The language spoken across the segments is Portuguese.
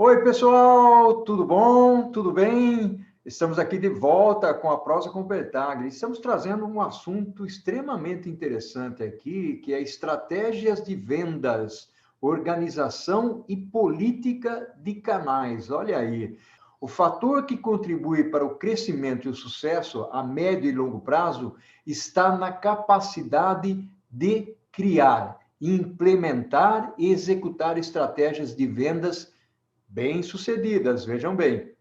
Oi, pessoal, tudo bom? Tudo bem? Estamos aqui de volta com a Prosa com Bertaglia. Estamos trazendo um assunto extremamente interessante aqui, que é estratégias de vendas, organização e política de canais. Olha aí, o fator que contribui para o crescimento e o sucesso a médio e longo prazo está na capacidade de criar, implementar e executar estratégias de vendas bem-sucedidas, vejam bem.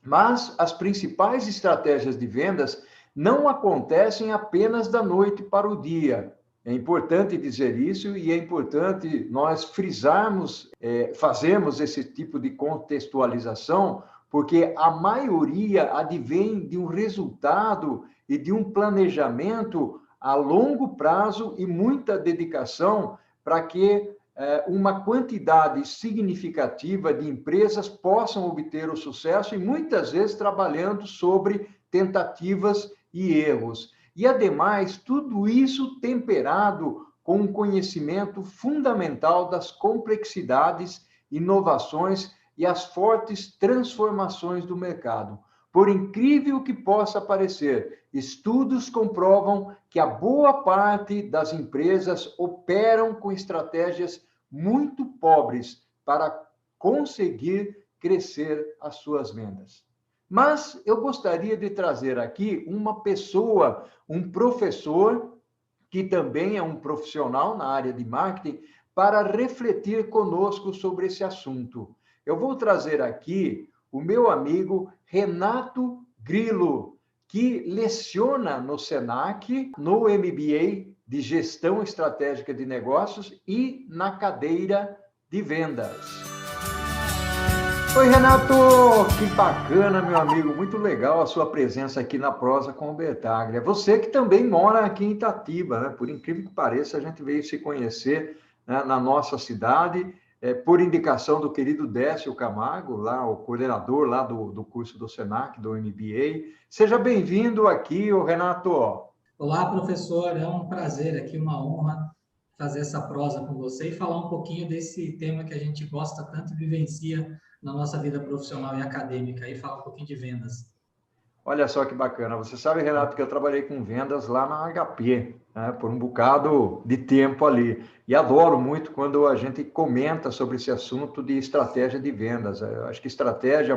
Mas as principais estratégias de vendas não acontecem apenas da noite para o dia. É importante dizer isso e é importante nós frisarmos, fazermos esse tipo de contextualização, porque a maioria advém de um resultado e de um planejamento a longo prazo e muita dedicação para que uma quantidade significativa de empresas possam obter o sucesso e muitas vezes trabalhando sobre tentativas e erros. E, ademais, tudo isso temperado com um conhecimento fundamental das complexidades, inovações e as fortes transformações do mercado. Por incrível que possa parecer, estudos comprovam que a boa parte das empresas operam com estratégias muito pobres para conseguir crescer as suas vendas. Mas eu gostaria de trazer aqui uma pessoa, um professor, que também é um profissional na área de marketing, para refletir conosco sobre esse assunto. Eu vou trazer aqui o meu amigo Renato Grillo, que leciona no Senac, no MBA de Gestão Estratégica de Negócios e na cadeira de vendas. Oi, Renato! Que bacana, meu amigo. Muito legal a sua presença aqui na Prosa com o Bertaglia. Você que também mora aqui em Itatiba, né? Por incrível que pareça, a gente veio se conhecer, né, na nossa cidade, por indicação do querido Décio Camargo, lá, o coordenador lá do curso do Senac, do MBA. Seja bem-vindo aqui, ô Renato. Olá, professor. É um prazer aqui, uma honra fazer essa prosa com você e falar um pouquinho desse tema que a gente gosta tanto e vivencia na nossa vida profissional e acadêmica, e falar um pouquinho de vendas. Olha só que bacana. Você sabe, Renato, que eu trabalhei com vendas lá na HP, né, por um bocado de tempo ali. E adoro muito quando a gente comenta sobre esse assunto de estratégia de vendas. Eu acho que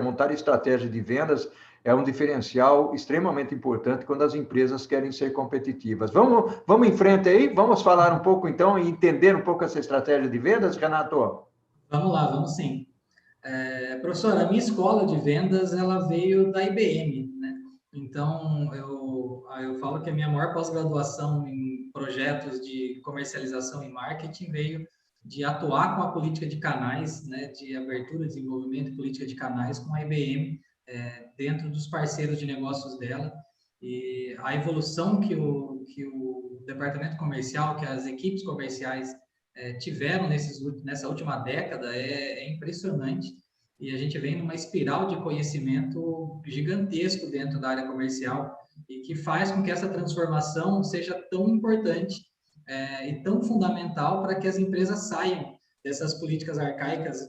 montar estratégia de vendas é um diferencial extremamente importante quando as empresas querem ser competitivas. Vamos em frente aí? Vamos falar um pouco então e entender um pouco essa estratégia de vendas, Renato? Vamos lá, vamos sim. Professor, a minha escola de vendas, ela veio da IBM, né? Então, eu falo que a minha maior pós-graduação em projetos de comercialização e marketing veio de atuar com a política de canais, né? De abertura, desenvolvimento e política de canais com a IBM, dentro dos parceiros de negócios dela. E a evolução que o departamento comercial, que as equipes comerciais tiveram nessa última década é impressionante, e a gente vem numa espiral de conhecimento gigantesco dentro da área comercial e que faz com que essa transformação seja tão importante e tão fundamental para que as empresas saiam dessas políticas arcaicas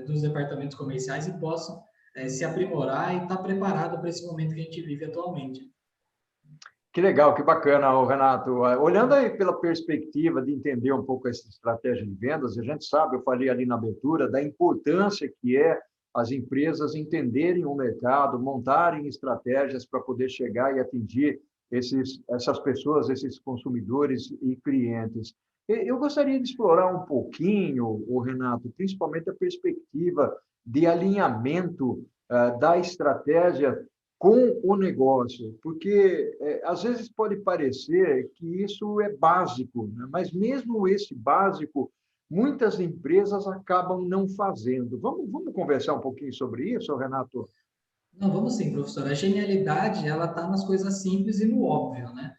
dos departamentos comerciais e possam se aprimorar e estar preparado para esse momento que a gente vive atualmente. Que legal, que bacana, Renato. Olhando aí pela perspectiva de entender um pouco essa estratégia de vendas, a gente sabe, eu falei ali na abertura, da importância que é as empresas entenderem o mercado, montarem estratégias para poder chegar e atingir essas pessoas, esses consumidores e clientes. Eu gostaria de explorar um pouquinho, o Renato, principalmente a perspectiva de alinhamento da estratégia com o negócio, porque às vezes pode parecer que isso é básico, né? Mas mesmo esse básico, muitas empresas acabam não fazendo. Vamos conversar um pouquinho sobre isso, Renato? Não, vamos sim, professor. A genialidade, ela está nas coisas simples e no óbvio, né?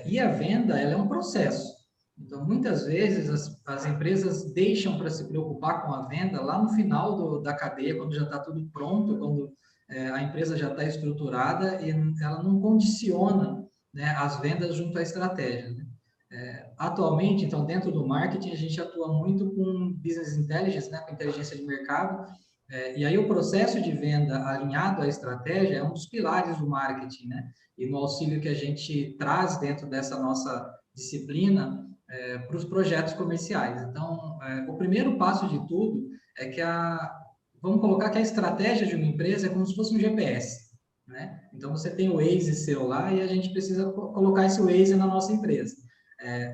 E a venda, ela é um processo. Então, muitas vezes, as empresas deixam para se preocupar com a venda lá no final da cadeia, quando já está tudo pronto, quando a empresa já está estruturada e ela não condiciona, né, as vendas junto à estratégia, né? Atualmente, então, dentro do marketing, a gente atua muito com business intelligence, né, com inteligência de mercado, E aí o processo de venda alinhado à estratégia é um dos pilares do marketing, né? E no auxílio que a gente traz dentro dessa nossa disciplina para os projetos comerciais. Então, o primeiro passo de tudo é que vamos colocar que a estratégia de uma empresa é como se fosse um GPS, né? Então, você tem o Waze seu lá e a gente precisa colocar esse Waze na nossa empresa.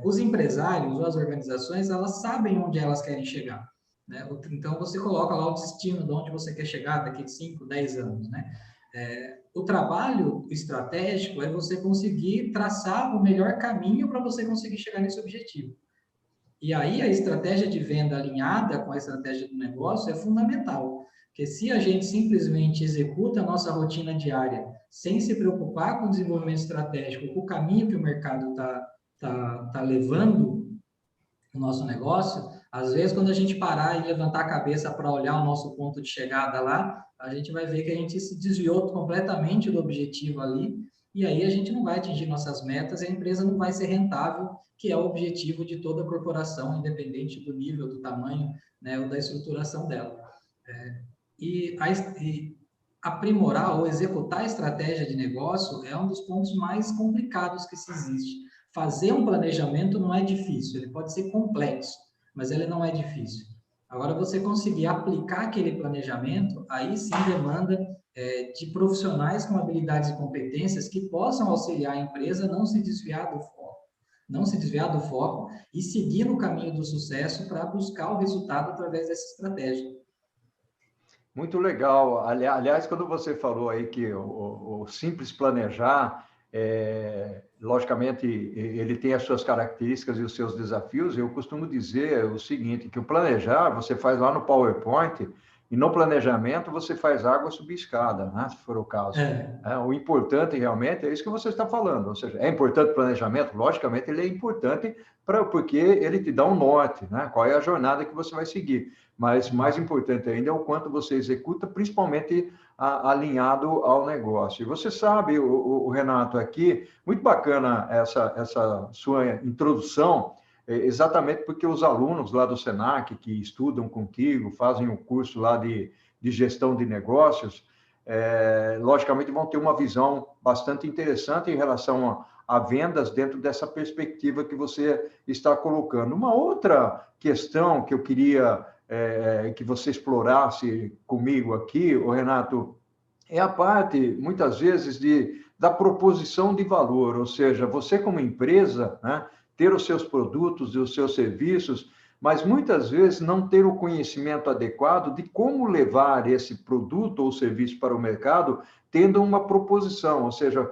Os empresários ou as organizações, elas sabem onde elas querem chegar, né? Então, você coloca lá o destino de onde você quer chegar daqui 5, 10 anos, né? O trabalho estratégico é você conseguir traçar o melhor caminho para você conseguir chegar nesse objetivo. E aí a estratégia de venda alinhada com a estratégia do negócio é fundamental, porque se a gente simplesmente executa a nossa rotina diária sem se preocupar com o desenvolvimento estratégico, com o caminho que o mercado tá levando o nosso negócio, às vezes quando a gente parar e levantar a cabeça para olhar o nosso ponto de chegada lá, a gente vai ver que a gente se desviou completamente do objetivo ali, e aí a gente não vai atingir nossas metas e a empresa não vai ser rentável, que é o objetivo de toda corporação, independente do nível, do tamanho, né, ou da estruturação dela. E aprimorar ou executar a estratégia de negócio é um dos pontos mais complicados que se existe. Fazer um planejamento não é difícil, ele pode ser complexo, mas ele não é difícil. Agora, você conseguir aplicar aquele planejamento, aí sim demanda de profissionais com habilidades e competências que possam auxiliar a empresa a não se desviar do foco e seguir no caminho do sucesso para buscar o resultado através dessa estratégia. Muito legal. Aliás, quando você falou aí que o simples planejar, logicamente, ele tem as suas características e os seus desafios, eu costumo dizer o seguinte, que o planejar você faz lá no PowerPoint e no planejamento você faz água subir escada, né, se for o caso. O importante realmente é isso que você está falando, ou seja, é importante o planejamento? Logicamente, ele é importante porque ele te dá um norte, né? Qual é a jornada que você vai seguir. Mas mais importante ainda é o quanto você executa, principalmente alinhado ao negócio. E você sabe, o Renato, aqui, muito bacana essa sua introdução, exatamente porque os alunos lá do Senac, que estudam contigo, fazem o curso lá de gestão de negócios, logicamente vão ter uma visão bastante interessante em relação a vendas dentro dessa perspectiva que você está colocando. Uma outra questão que eu queria que você explorasse comigo aqui, o Renato, é a parte, muitas vezes, da proposição de valor, ou seja, você como empresa, né, ter os seus produtos e os seus serviços, mas muitas vezes não ter o conhecimento adequado de como levar esse produto ou serviço para o mercado, tendo uma proposição, ou seja,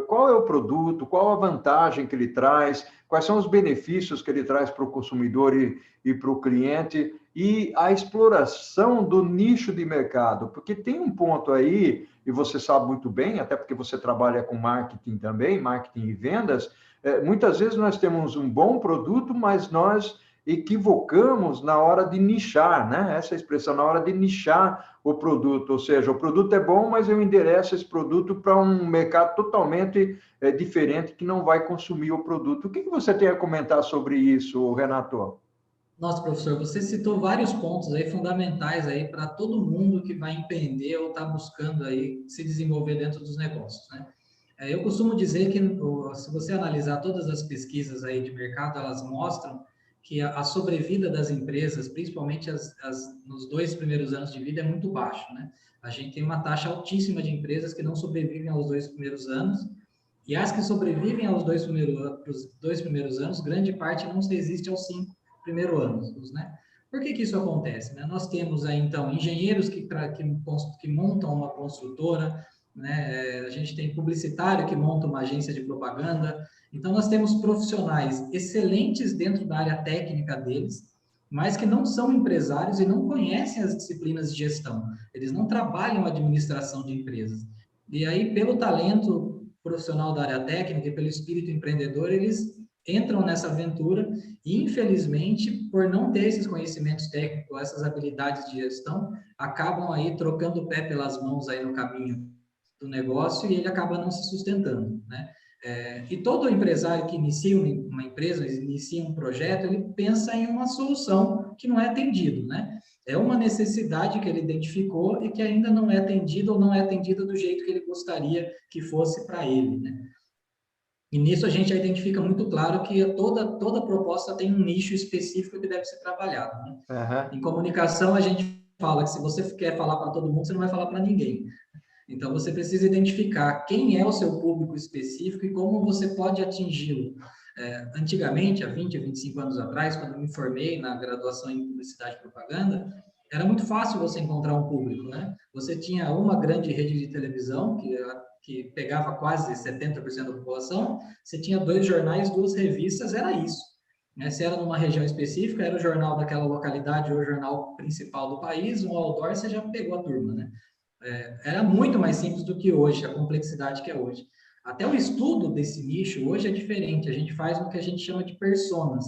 qual é o produto, qual a vantagem que ele traz, quais são os benefícios que ele traz para o consumidor e para o cliente, e a exploração do nicho de mercado, porque tem um ponto aí, e você sabe muito bem, até porque você trabalha com marketing também, marketing e vendas, muitas vezes nós temos um bom produto, mas nós equivocamos na hora de nichar, né? Essa expressão, na hora de nichar o produto, ou seja, o produto é bom, mas eu endereço esse produto para um mercado totalmente diferente que não vai consumir o produto. O que você tem a comentar sobre isso, Renato? Nossa, professor, você citou vários pontos aí fundamentais aí para todo mundo que vai empreender ou está buscando aí se desenvolver dentro dos negócios, né? Eu costumo dizer que se você analisar todas as pesquisas aí de mercado, elas mostram que a sobrevida das empresas, principalmente nos 2 primeiros anos de vida, é muito baixo, né? A gente tem uma taxa altíssima de empresas que não sobrevivem aos 2 primeiros anos, e as que sobrevivem aos 2 primeiros anos, grande parte não existe aos 5 primeiros anos, né? Por que isso acontece, né? Nós temos aí, então, engenheiros que montam uma construtora, né? A gente tem publicitário que monta uma agência de propaganda. Então, nós temos profissionais excelentes dentro da área técnica deles, mas que não são empresários e não conhecem as disciplinas de gestão. Eles não trabalham administração de empresas. E aí, pelo talento profissional da área técnica e pelo espírito empreendedor, eles entram nessa aventura e, infelizmente, por não ter esses conhecimentos técnicos, essas habilidades de gestão, acabam aí trocando o pé pelas mãos aí no caminho do negócio e ele acaba não se sustentando, né? E todo empresário que inicia uma empresa, inicia um projeto, ele pensa em uma solução que não é atendido, né? É uma necessidade que ele identificou e que ainda não é atendida ou não é atendida do jeito que ele gostaria que fosse para ele, né? E nisso a gente já identifica muito claro que toda proposta tem um nicho específico que deve ser trabalhado, né? Aham. Em comunicação, a gente fala que se você quer falar para todo mundo, você não vai falar para ninguém. Então, você precisa identificar quem é o seu público específico e como você pode atingi-lo. Antigamente, há 20, 25 anos atrás, quando eu me formei na graduação em Publicidade e Propaganda, era muito fácil você encontrar um público, né? Você tinha uma grande rede de televisão, que pegava quase 70% da população, você tinha 2 jornais, 2 revistas, era isso. Né? Se era numa região específica, era o jornal daquela localidade ou o jornal principal do país, um outdoor, você já pegou a turma, né? Era muito mais simples do que hoje, a complexidade que é hoje. Até o estudo desse nicho hoje é diferente. A gente faz o que a gente chama de personas.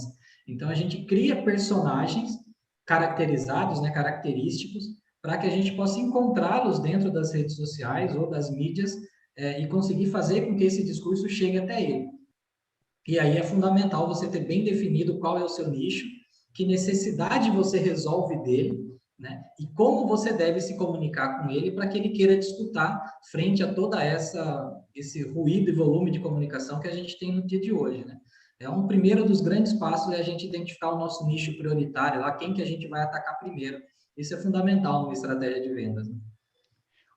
Então, a gente cria personagens caracterizados, né, característicos, para que a gente possa encontrá-los dentro das redes sociais ou das mídias e conseguir fazer com que esse discurso chegue até ele. E aí é fundamental você ter bem definido qual é o seu nicho, que necessidade você resolve dele, né? E como você deve se comunicar com ele para que ele queira te escutar frente a toda esse ruído e volume de comunicação que a gente tem no dia de hoje, né? Um primeiro dos grandes passos é a gente identificar o nosso nicho prioritário, lá quem que a gente vai atacar primeiro. Isso é fundamental numa estratégia de vendas, né?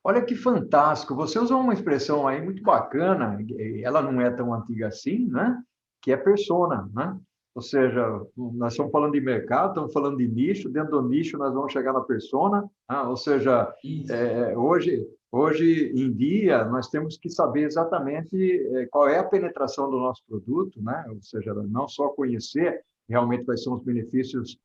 Olha que fantástico. Você usou uma expressão aí muito bacana, ela não é tão antiga assim, né? Que é persona, né? Ou seja, nós estamos falando de mercado, estamos falando de nicho, dentro do nicho nós vamos chegar na persona, né? Ou seja, hoje em dia nós temos que saber exatamente qual é a penetração do nosso produto, né? Ou seja, não só conhecer realmente quais são os benefícios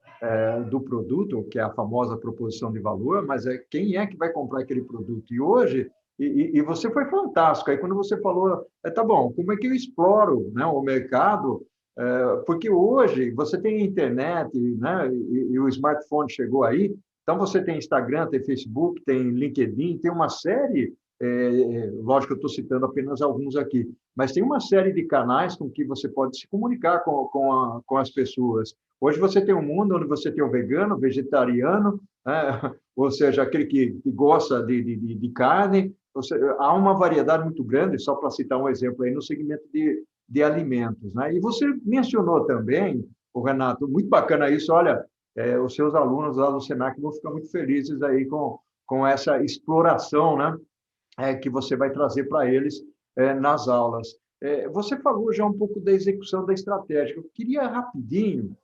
do produto, que é a famosa proposição de valor, mas quem é que vai comprar aquele produto. E hoje, e você foi fantástico, aí quando você falou, tá bom, como é que eu exploro, né, o mercado? Porque hoje você tem internet, né, e o smartphone chegou aí, então você tem Instagram, tem Facebook, tem LinkedIn, tem uma série, lógico que eu estou citando apenas alguns aqui, mas tem uma série de canais com que você pode se comunicar com as pessoas. Hoje você tem um mundo onde você tem o vegano, o vegetariano, né? Ou seja, aquele que gosta de carne. Seja, há uma variedade muito grande, só para citar um exemplo aí, no segmento de alimentos. Né? E você mencionou também, o Renato, muito bacana isso, olha, os seus alunos lá do Senac vão ficar muito felizes aí com essa exploração, né? Que você vai trazer para eles nas aulas. Você falou já um pouco da execução da estratégia. Eu queria rapidinho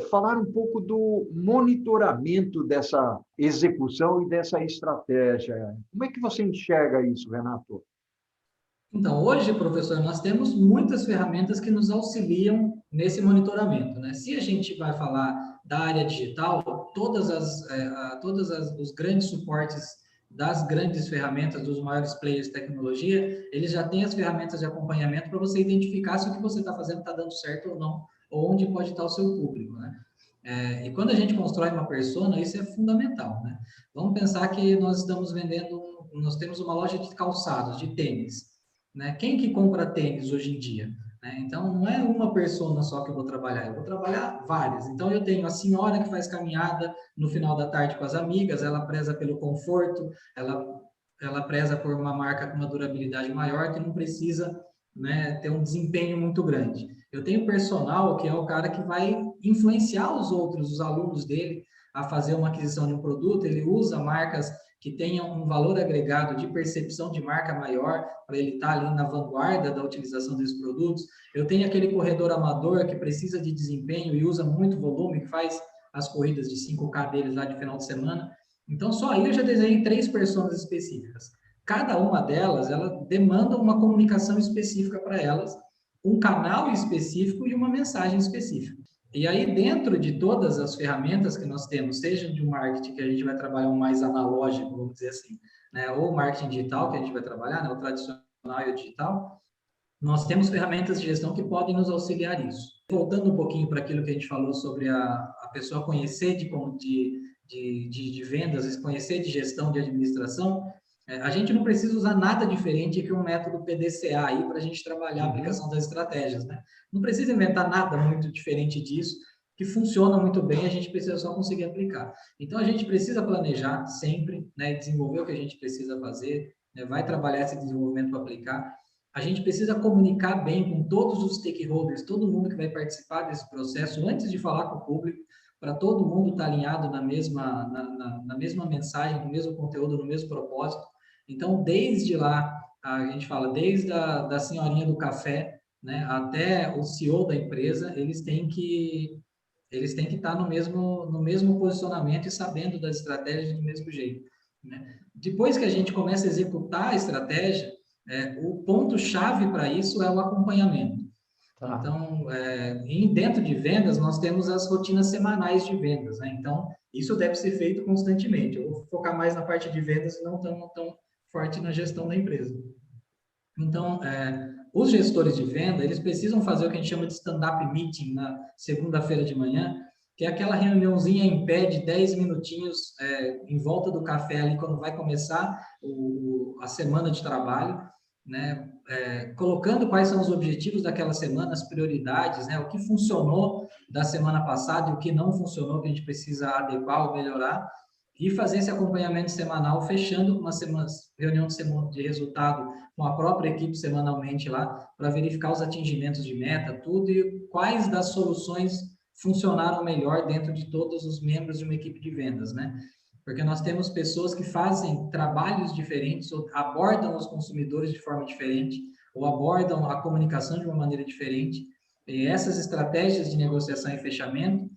falar um pouco do monitoramento dessa execução e dessa estratégia. Como é que você enxerga isso, Renato? Então, hoje, professor, nós temos muitas ferramentas que nos auxiliam nesse monitoramento, né? Se a gente vai falar da área digital, os grandes suportes das grandes ferramentas, dos maiores players de tecnologia, eles já têm as ferramentas de acompanhamento para você identificar se o que você está fazendo está dando certo ou não, ou onde pode estar o seu público, né? E quando a gente constrói uma persona, isso é fundamental, né? Vamos pensar que nós temos uma loja de calçados, de tênis, né? Quem que compra tênis hoje em dia? Né? Então, não é uma persona só que eu vou trabalhar várias. Então, eu tenho a senhora que faz caminhada no final da tarde com as amigas, ela preza pelo conforto, ela preza por uma marca com uma durabilidade maior, que não precisa, né, ter um desempenho muito grande. Eu tenho personal, que é o cara que vai influenciar os outros, os alunos dele, a fazer uma aquisição de um produto, ele usa marcas que tenham um valor agregado de percepção de marca maior, para ele estar ali na vanguarda da utilização desses produtos. Eu tenho aquele corredor amador que precisa de desempenho e usa muito volume, que faz as corridas de 5K deles lá de final de semana. Então, só aí eu já desenhei 3 personas específicas. Cada uma delas, ela demanda uma comunicação específica para elas, um canal específico e uma mensagem específica. E aí, dentro de todas as ferramentas que nós temos, seja de um marketing que a gente vai trabalhar um mais analógico, vamos dizer assim, né, ou marketing digital que a gente vai trabalhar, né, o tradicional e o digital, nós temos ferramentas de gestão que podem nos auxiliar nisso. Voltando um pouquinho para aquilo que a gente falou sobre a pessoa conhecer de vendas, conhecer de gestão, de administração, a gente não precisa usar nada diferente que um método PDCA aí para a gente trabalhar a aplicação das estratégias, né? Não precisa inventar nada muito diferente disso. que funciona muito bem, a gente precisa só conseguir aplicar. Então, a gente precisa planejar sempre, né, desenvolver o que a gente precisa fazer, né, vai trabalhar esse desenvolvimento para aplicar. A gente precisa comunicar bem com todos os stakeholders, todo mundo que vai participar desse processo, antes de falar com o público, para todo mundo estar alinhado na mesma mensagem, no mesmo conteúdo, no mesmo propósito. Então, desde lá, a gente fala, desde da senhorinha do café, né, até o CEO da empresa, eles têm que estar no mesmo posicionamento e sabendo das estratégias do mesmo jeito, né? Depois que a gente começa a executar a estratégia, o ponto-chave para isso é o acompanhamento. Tá. Então, dentro de vendas, nós temos as rotinas semanais de vendas, né? Então, isso deve ser feito constantemente. Eu vou focar mais na parte de vendas e não tão forte na gestão da empresa. Então, os gestores de venda, eles precisam fazer o que a gente chama de stand-up meeting na segunda-feira de manhã, que é aquela reuniãozinha em pé de 10 minutinhos em volta do café ali, quando vai começar a semana de trabalho, né? Colocando quais são os objetivos daquela semana, as prioridades, né? O que funcionou da semana passada e o que não funcionou, que a gente precisa adequar ou melhorar, e fazer esse acompanhamento semanal, fechando uma reunião de resultado com a própria equipe semanalmente lá, para verificar os atingimentos de meta, tudo, e quais das soluções funcionaram melhor dentro de todos os membros de uma equipe de vendas, né? Porque nós temos pessoas que fazem trabalhos diferentes, ou abordam os consumidores de forma diferente, ou abordam a comunicação de uma maneira diferente, e essas estratégias de negociação e fechamento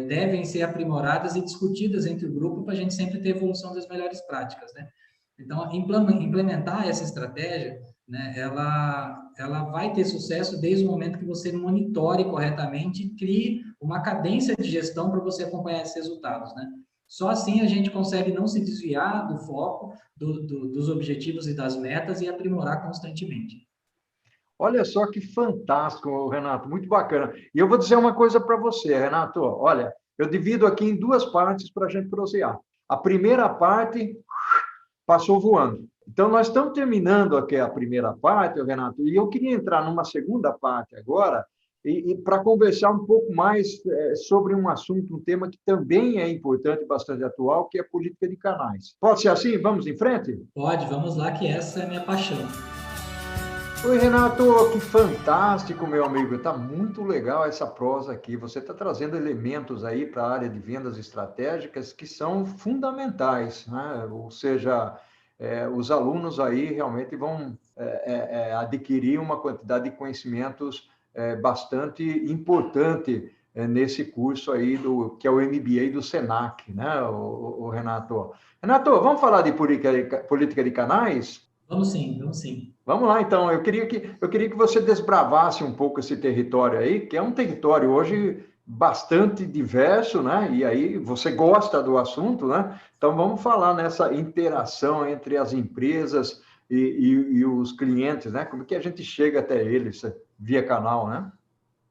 devem ser aprimoradas e discutidas entre o grupo para a gente sempre ter evolução das melhores práticas, né? Então, implementar essa estratégia, né, ela vai ter sucesso desde o momento que você monitore corretamente e crie uma cadência de gestão para você acompanhar esses resultados, né? Só assim a gente consegue não se desviar do foco, dos objetivos e das metas e aprimorar constantemente. Olha só que fantástico, Renato, muito bacana. E eu vou dizer uma coisa para você, Renato. Olha, eu divido aqui em duas partes para a gente prosear. A primeira parte passou voando. Então, nós estamos terminando aqui a primeira parte, Renato, e eu queria entrar numa segunda parte agora, e para conversar um pouco mais sobre um assunto, um tema que também é importante e bastante atual, que é a política de canais. Pode ser assim? Vamos em frente? Pode, vamos lá, que essa é a minha paixão. Oi, Renato, que fantástico, meu amigo. Está muito legal essa prosa aqui. Você está trazendo elementos aí para a área de vendas estratégicas que são fundamentais, né? Ou seja, os alunos aí realmente vão adquirir uma quantidade de conhecimentos bastante importante nesse curso aí que é o MBA do Senac, né, o Renato? Renato, vamos falar de política de canais? Vamos sim, vamos sim. Vamos lá, então. Eu queria que você desbravasse um pouco esse território aí, que é um território hoje bastante diverso, né? E aí você gosta do assunto, né? Então vamos falar nessa interação entre as empresas e os clientes, né? Como que a gente chega até eles via canal, né?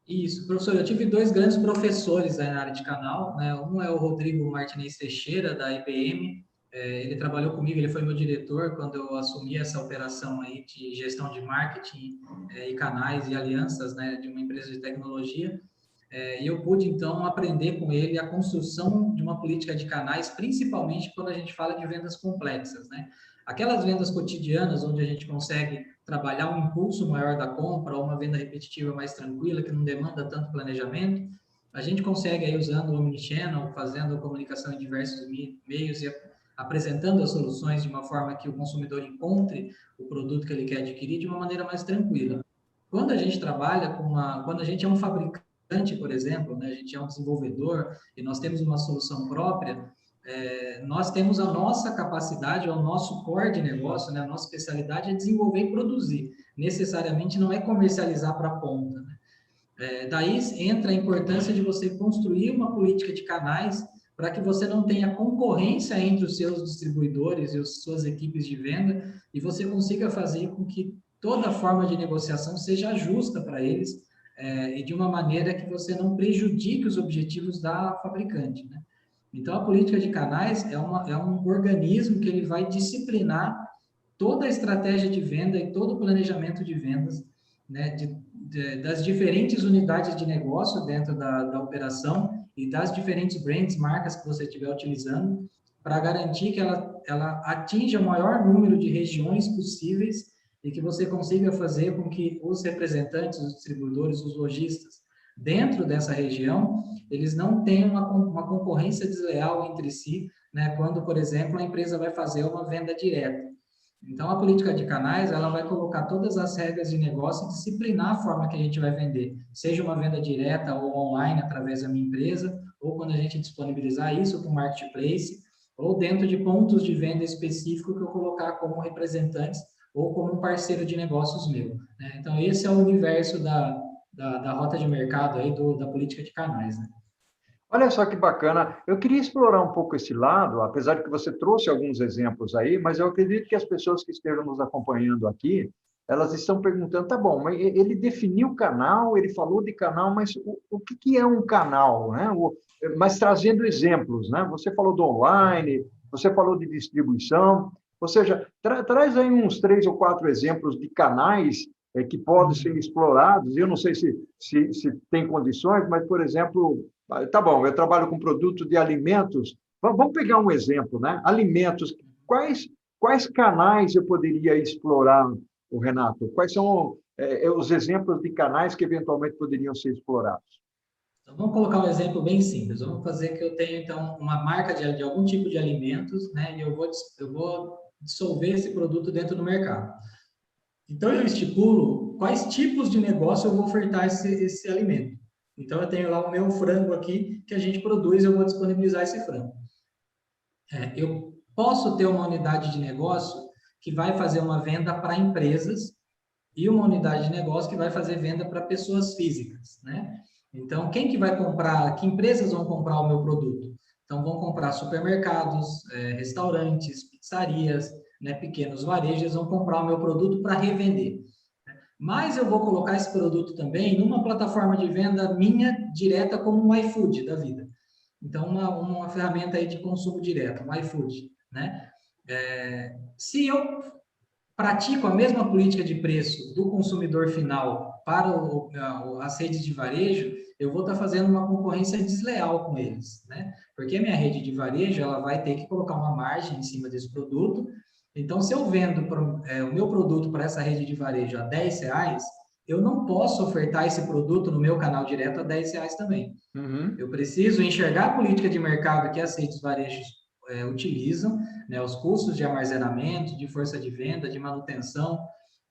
Isso, professor, eu tive dois grandes professores aí na área de canal, né? Um é o Rodrigo Martinez Teixeira, da IBM. Ele trabalhou comigo, ele foi meu diretor quando eu assumi essa operação aí de gestão de marketing e canais e alianças, né, de uma empresa de tecnologia. E eu pude, então, aprender com ele a construção de uma política de canais, principalmente quando a gente fala de vendas complexas, né? Aquelas vendas cotidianas, onde a gente consegue trabalhar um impulso maior da compra, ou uma venda repetitiva mais tranquila, que não demanda tanto planejamento, a gente consegue aí usando o Omnichannel, fazendo a comunicação em diversos meios e apresentando as soluções de uma forma que o consumidor encontre o produto que ele quer adquirir de uma maneira mais tranquila. Quando a gente trabalha quando a gente é um fabricante, por exemplo, né, a gente é um desenvolvedor e nós temos uma solução própria, nós temos a nossa capacidade, o nosso core de negócio, né, a nossa especialidade é desenvolver e produzir. Necessariamente não é comercializar para a ponta, né? Daí entra a importância de você construir uma política de canais para que você não tenha concorrência entre os seus distribuidores e as suas equipes de venda e você consiga fazer com que toda forma de negociação seja justa para eles e de uma maneira que você não prejudique os objetivos da fabricante, né? Então, a política de canais é um organismo que ele vai disciplinar toda a estratégia de venda e todo o planejamento de vendas, né, das diferentes unidades de negócio dentro da operação e das diferentes brands, marcas que você estiver utilizando, para garantir que ela atinja o maior número de regiões possíveis e que você consiga fazer com que os representantes, os distribuidores, os lojistas, dentro dessa região, eles não tenham uma concorrência desleal entre si, né, quando, por exemplo, a empresa vai fazer uma venda direta. Então, a política de canais, ela vai colocar todas as regras de negócio e disciplinar a forma que a gente vai vender, seja uma venda direta ou online através da minha empresa, ou quando a gente disponibilizar isso para o marketplace, ou dentro de pontos de venda específicos que eu colocar como representantes ou como um parceiro de negócios meu, né? Então, esse é o universo da rota de mercado aí, da política de canais, né? Olha só que bacana. Eu queria explorar um pouco esse lado, apesar de que você trouxe alguns exemplos aí, mas eu acredito que as pessoas que estejam nos acompanhando aqui, elas estão perguntando, tá bom, mas ele definiu o canal, ele falou de canal, mas o que é um canal, né? Mas trazendo exemplos, né? Você falou do online, você falou de distribuição, ou seja, traz aí uns 3 ou 4 exemplos de canais que podem ser explorados. Eu não sei se tem condições, mas, por exemplo, tá bom, eu trabalho com produto de alimentos. Vamos pegar um exemplo, né? Alimentos. Quais canais eu poderia explorar, o Renato? Quais são os exemplos de canais que eventualmente poderiam ser explorados? Então, vamos colocar um exemplo bem simples. Vamos fazer que eu tenho, então, uma marca de algum tipo de alimentos, né? E eu vou dissolver esse produto dentro do mercado. Então, eu estipulo quais tipos de negócio eu vou ofertar esse alimento. Então, eu tenho lá o meu frango aqui, que a gente produz, eu vou disponibilizar esse frango. Eu posso ter uma unidade de negócio que vai fazer uma venda para empresas e uma unidade de negócio que vai fazer venda para pessoas físicas, né? Então, quem que vai comprar, que empresas vão comprar o meu produto? Então, vão comprar supermercados, restaurantes, pizzarias, né, pequenos varejos, vão comprar o meu produto para revender. Mas eu vou colocar esse produto também numa plataforma de venda minha direta, como um iFood da vida. Então, uma ferramenta aí de consumo direto, um iFood, né? Se eu pratico a mesma política de preço do consumidor final para as redes de varejo, eu vou estar fazendo uma concorrência desleal com eles, né? Porque a minha rede de varejo, ela vai ter que colocar uma margem em cima desse produto. Então, se eu vendo o meu produto para essa rede de varejo a R$10, eu não posso ofertar esse produto no meu canal direto a R$10 também. Uhum. Eu preciso enxergar a política de mercado que as redes varejos utilizam, né, os custos de armazenamento, de força de venda, de manutenção,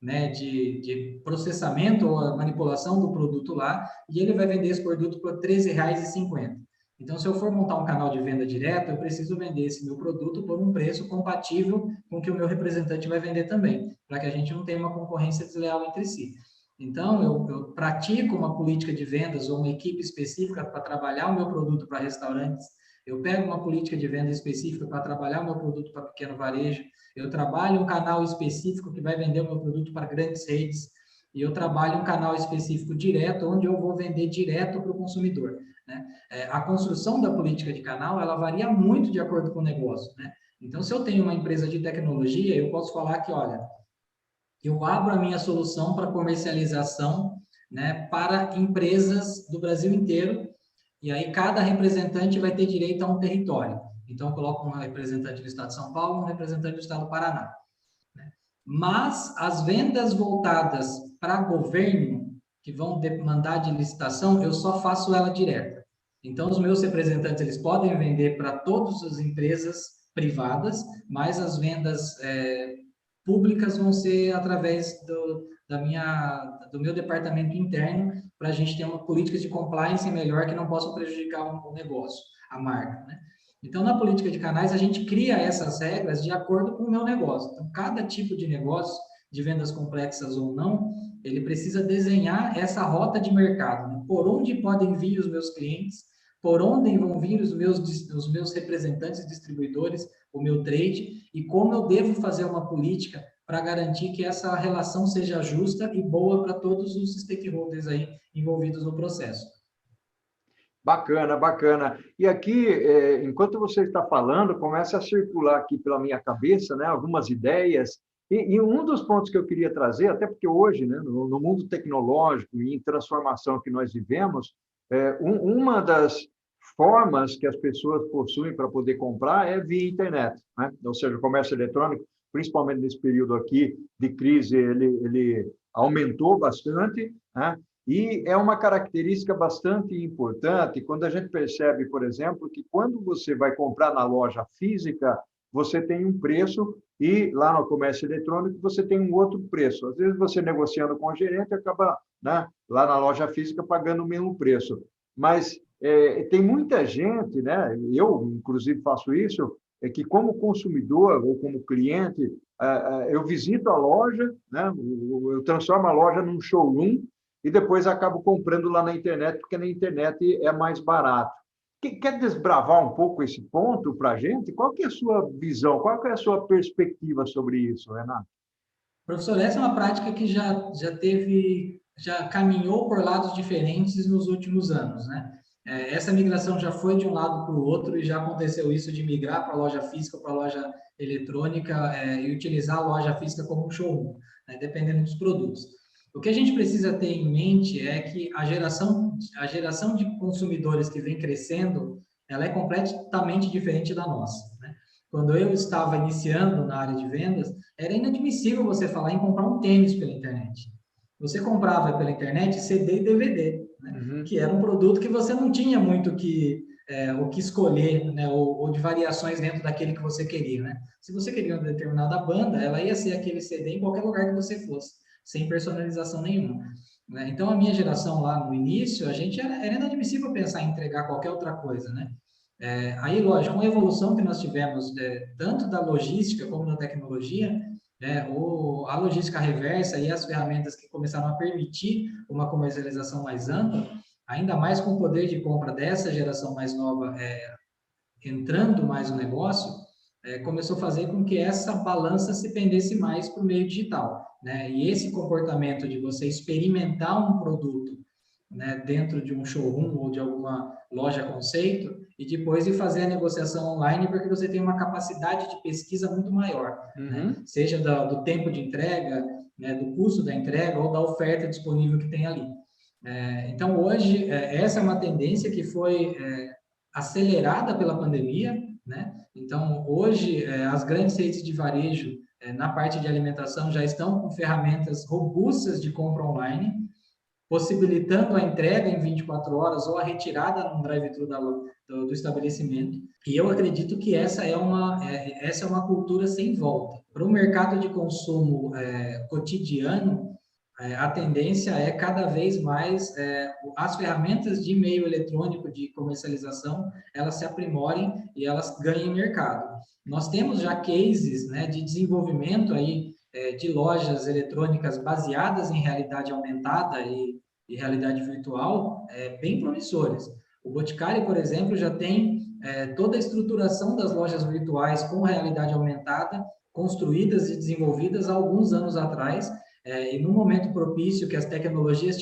né, de processamento ou manipulação do produto lá, e ele vai vender esse produto por R$13,50. Então, se eu for montar um canal de venda direto, eu preciso vender esse meu produto por um preço compatível com o que o meu representante vai vender também, para que a gente não tenha uma concorrência desleal entre si. Então, eu pratico uma política de vendas ou uma equipe específica para trabalhar o meu produto para restaurantes. Eu pego uma política de venda específica para trabalhar o meu produto para pequeno varejo. Eu trabalho um canal específico que vai vender o meu produto para grandes redes. E eu trabalho um canal específico direto, onde eu vou vender direto para o consumidor, né? A construção da política de canal, ela varia muito de acordo com o negócio, né? Então, se eu tenho uma empresa de tecnologia, eu posso falar que, olha, eu abro a minha solução para comercialização, né, para empresas do Brasil inteiro, e aí cada representante vai ter direito a um território. Então, eu coloco um representante do estado de São Paulo, um representante do estado do Paraná, né? Mas as vendas voltadas para governo, que vão demandar de licitação, eu só faço ela direta. Então, os meus representantes, eles podem vender para todas as empresas privadas, mas as vendas públicas vão ser através do meu departamento interno, para a gente ter uma política de compliance melhor que não possa prejudicar o negócio, a marca, né? Então, na política de canais, a gente cria essas regras de acordo com o meu negócio. Então, cada tipo de negócio, de vendas complexas ou não, ele precisa desenhar essa rota de mercado, né? Por onde podem vir os meus clientes, por onde vão vir os meus representantes, distribuidores, o meu trade, e como eu devo fazer uma política para garantir que essa relação seja justa e boa para todos os stakeholders aí envolvidos no processo. Bacana, bacana. E aqui, enquanto você está falando, começa a circular aqui pela minha cabeça, né, algumas ideias. E um dos pontos que eu queria trazer, até porque hoje, né, no mundo tecnológico e em transformação que nós vivemos, uma das formas que as pessoas possuem para poder comprar é via internet, né? Ou seja, o comércio eletrônico, principalmente nesse período aqui de crise, ele aumentou bastante, né? E é uma característica bastante importante quando a gente percebe, por exemplo, que quando você vai comprar na loja física, você tem um preço e lá no comércio eletrônico você tem um outro preço. Às vezes você negociando com o gerente acaba, né, lá na loja física pagando o mesmo preço. Mas tem muita gente, né, eu inclusive faço isso, é que como consumidor ou como cliente, eu visito a loja, né, eu transformo a loja num showroom e depois acabo comprando lá na internet, porque na internet é mais barato. Quer desbravar um pouco esse ponto para a gente? Qual que é a sua visão, qual que é a sua perspectiva sobre isso, Renato? Professor, essa é uma prática que já caminhou por lados diferentes nos últimos anos, né? Essa migração já foi de um lado para o outro e já aconteceu isso de migrar para a loja física, para a loja eletrônica e utilizar a loja física como um showroom, né, dependendo dos produtos. O que a gente precisa ter em mente é que a geração de consumidores que vem crescendo, ela é completamente diferente da nossa, né? Quando eu estava iniciando na área de vendas, era inadmissível você falar em comprar um tênis pela internet. Você comprava pela internet CD e DVD, né? Uhum. Que era um produto que você não tinha muito o que escolher, né? Ou de variações dentro daquele que você queria, né? Se você queria uma determinada banda, ela ia ser aquele CD em qualquer lugar que você fosse, sem personalização nenhuma, né? Então, a minha geração lá no início, a gente era inadmissível pensar em entregar qualquer outra coisa, né? Aí, lógico, com a evolução que nós tivemos, tanto da logística como da tecnologia, ou a logística reversa e as ferramentas que começaram a permitir uma comercialização mais ampla, ainda mais com o poder de compra dessa geração mais nova entrando mais no negócio, começou a fazer com que essa balança se pendesse mais para o meio digital, né? E esse comportamento de você experimentar um produto, né, dentro de um showroom ou de alguma loja conceito e depois de fazer a negociação online, porque você tem uma capacidade de pesquisa muito maior, né? Seja do tempo de entrega, né, do custo da entrega ou da oferta disponível que tem ali. Então, hoje, essa é uma tendência que foi acelerada pela pandemia, né? Então, hoje, as grandes redes de varejo, na parte de alimentação, já estão com ferramentas robustas de compra online, possibilitando a entrega em 24 horas ou a retirada no drive-thru do estabelecimento. E eu acredito que essa é uma cultura sem volta. Para o mercado de consumo cotidiano, a tendência é cada vez mais as ferramentas de e-mail eletrônico de comercialização, elas se aprimorem e elas ganhem mercado. Nós temos já cases, né, de desenvolvimento aí, de lojas eletrônicas baseadas em realidade aumentada e realidade virtual, bem promissores. O Boticário, por exemplo, já tem toda a estruturação das lojas virtuais com realidade aumentada, construídas e desenvolvidas há alguns anos atrás, e no momento propício que as tecnologias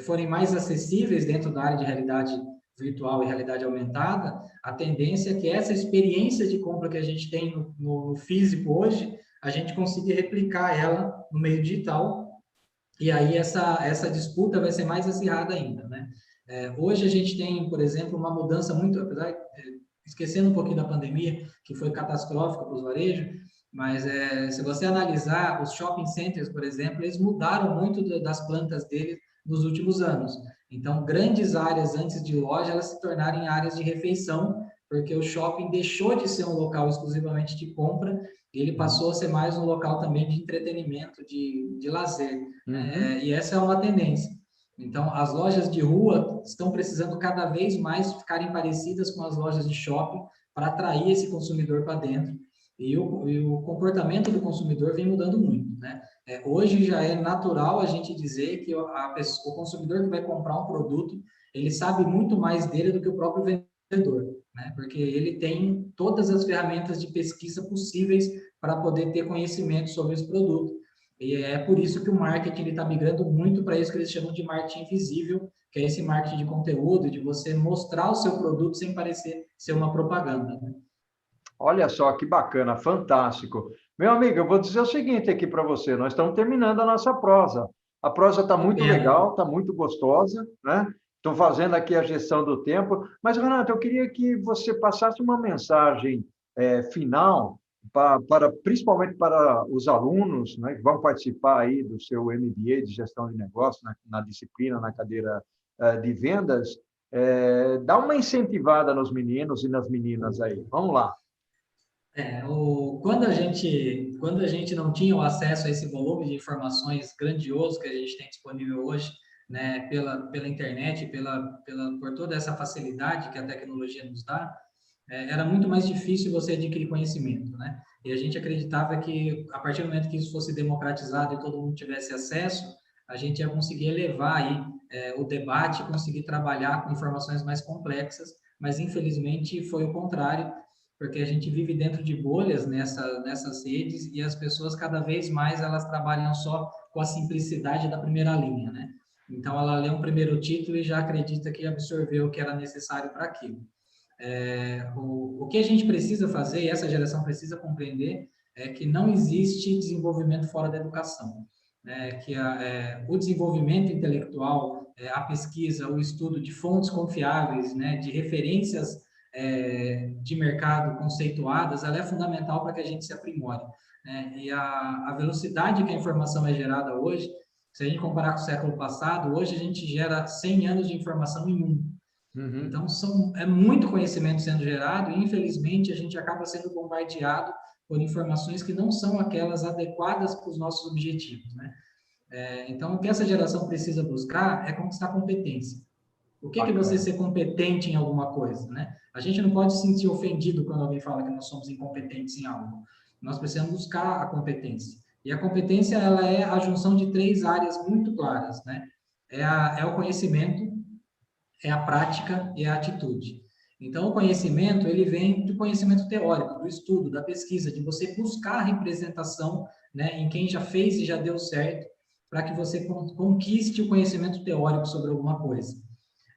forem mais acessíveis dentro da área de realidade virtual e realidade aumentada, a tendência é que essa experiência de compra que a gente tem no físico hoje, a gente consiga replicar ela no meio digital, e aí essa disputa vai ser mais acirrada ainda, né? Hoje a gente tem, por exemplo, uma mudança muito, esquecendo um pouquinho da pandemia, que foi catastrófica para os varejos, mas se você analisar os shopping centers, por exemplo, eles mudaram muito das plantas deles nos últimos anos. Então, grandes áreas antes de loja, elas se tornaram em áreas de refeição, porque o shopping deixou de ser um local exclusivamente de compra, e ele passou a ser mais um local também de entretenimento, de lazer. E essa é uma tendência. Então, as lojas de rua estão precisando cada vez mais ficarem parecidas com as lojas de shopping para atrair esse consumidor para dentro. E o comportamento do consumidor vem mudando muito, né? Hoje já é natural a gente dizer que o consumidor que vai comprar um produto, ele sabe muito mais dele do que o próprio vendedor, né? Porque ele tem todas as ferramentas de pesquisa possíveis para poder ter conhecimento sobre esse produto. E é por isso que o marketing está migrando muito para isso que eles chamam de marketing invisível, que é esse marketing de conteúdo, de você mostrar o seu produto sem parecer ser uma propaganda, né? Olha só que bacana, fantástico. Meu amigo, eu vou dizer o seguinte aqui para você, nós estamos terminando a nossa prosa. A prosa está muito legal, está muito gostosa, né? estou fazendo aqui a gestão do tempo. Mas, Renato, eu queria que você passasse uma mensagem final, principalmente para os alunos, né, que vão participar aí do seu MBA de gestão de negócios, na disciplina, na cadeira de vendas, dá uma incentivada nos meninos e nas meninas aí. Vamos lá. Quando a gente não tinha o acesso a esse volume de informações grandioso que a gente tem disponível hoje, né, pela internet, por toda essa facilidade que a tecnologia nos dá, era muito mais difícil você adquirir conhecimento, né? E a gente acreditava que, a partir do momento que isso fosse democratizado e todo mundo tivesse acesso, a gente ia conseguir elevar aí o debate, conseguir trabalhar com informações mais complexas, mas infelizmente foi o contrário, porque a gente vive dentro de bolhas nessas redes e as pessoas cada vez mais elas trabalham só com a simplicidade da primeira linha, né? Então ela lê um primeiro título e já acredita que absorveu o que era necessário para aquilo. O que a gente precisa fazer, e essa geração precisa compreender, é que não existe desenvolvimento fora da educação. O desenvolvimento intelectual, a pesquisa, o estudo de fontes confiáveis, né, de referências de mercado conceituadas, ela é fundamental para que a gente se aprimore, né? E a velocidade que a informação é gerada hoje, se a gente comparar com o século passado, hoje a gente gera 100 anos de informação em um. Uhum. Então, é muito conhecimento sendo gerado e, infelizmente, a gente acaba sendo bombardeado por informações que não são aquelas adequadas para os nossos objetivos, né? Então, o que essa geração precisa buscar é conquistar competência. O que é você ser competente em alguma coisa, né? A gente não pode se sentir ofendido quando alguém fala que nós somos incompetentes em algo. Nós precisamos buscar a competência. E a competência, ela é a junção de 3 áreas muito claras, né? É o conhecimento, é a prática e a atitude. Então, o conhecimento, ele vem do conhecimento teórico, do estudo, da pesquisa, de você buscar a representação, né, em quem já fez e já deu certo, para que você conquiste o conhecimento teórico sobre alguma coisa,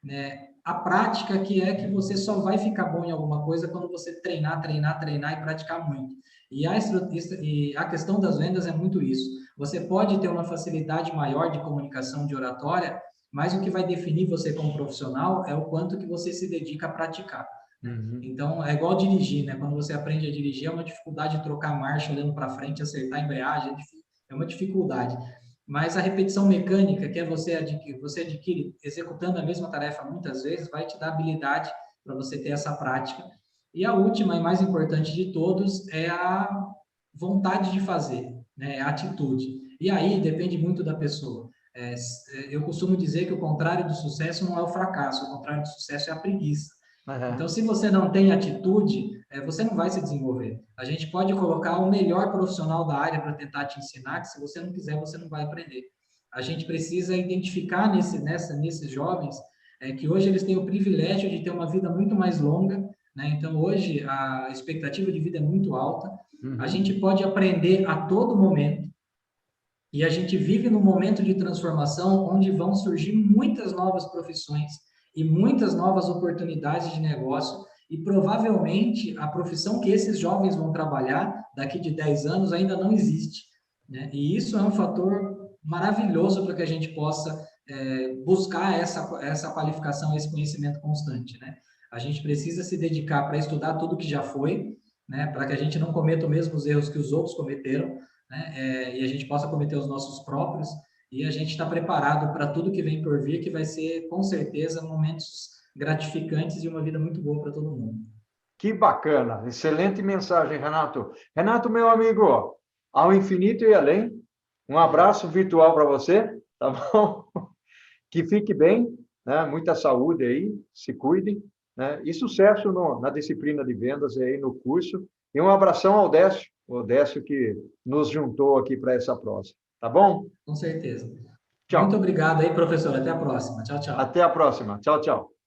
né? A prática que é que você só vai ficar bom em alguma coisa quando você treinar e praticar muito. E a questão das vendas é muito isso. Você pode ter uma facilidade maior de comunicação, de oratória, mas o que vai definir você como profissional é o quanto que você se dedica a praticar. Uhum. Então, é igual dirigir, né? Quando você aprende a dirigir, é uma dificuldade de trocar a marcha, olhando para frente, acertar a embreagem, é uma dificuldade. Mas a repetição mecânica, que você adquire executando a mesma tarefa muitas vezes, vai te dar habilidade para você ter essa prática. E a última e mais importante de todos é a vontade de fazer, né? A atitude. E aí depende muito da pessoa. Eu costumo dizer que o contrário do sucesso não é o fracasso, o contrário do sucesso é a preguiça. Uhum. Então, se você não tem atitude, você não vai se desenvolver. A gente pode colocar o melhor profissional da área para tentar te ensinar, que se você não quiser, você não vai aprender. A gente precisa identificar nesses jovens que hoje eles têm o privilégio de ter uma vida muito mais longa, né? Então, hoje, a expectativa de vida é muito alta. Uhum. A gente pode aprender a todo momento. E a gente vive num momento de transformação onde vão surgir muitas novas profissões e muitas novas oportunidades de negócio e provavelmente a profissão que esses jovens vão trabalhar daqui de 10 anos ainda não existe, né? E isso é um fator maravilhoso para que a gente possa buscar essa qualificação, esse conhecimento constante, né? A gente precisa se dedicar para estudar tudo que já foi, né? Para que a gente não cometa os mesmos erros que os outros cometeram, né? E a gente possa cometer os nossos próprios, e a gente está preparado para tudo que vem por vir, que vai ser, com certeza, momentos gratificantes e uma vida muito boa para todo mundo. Que bacana, excelente mensagem, Renato. Renato, meu amigo, ao infinito e além, um abraço virtual para você, tá bom? Que fique bem, né? Muita saúde aí, se cuide, né? E sucesso na disciplina de vendas aí no curso. E um abração ao Décio, o Décio que nos juntou aqui para essa prosa. Tá bom? Com certeza. Tchau. Muito obrigado aí, professor. Até a próxima. Tchau, tchau. Até a próxima. Tchau, tchau.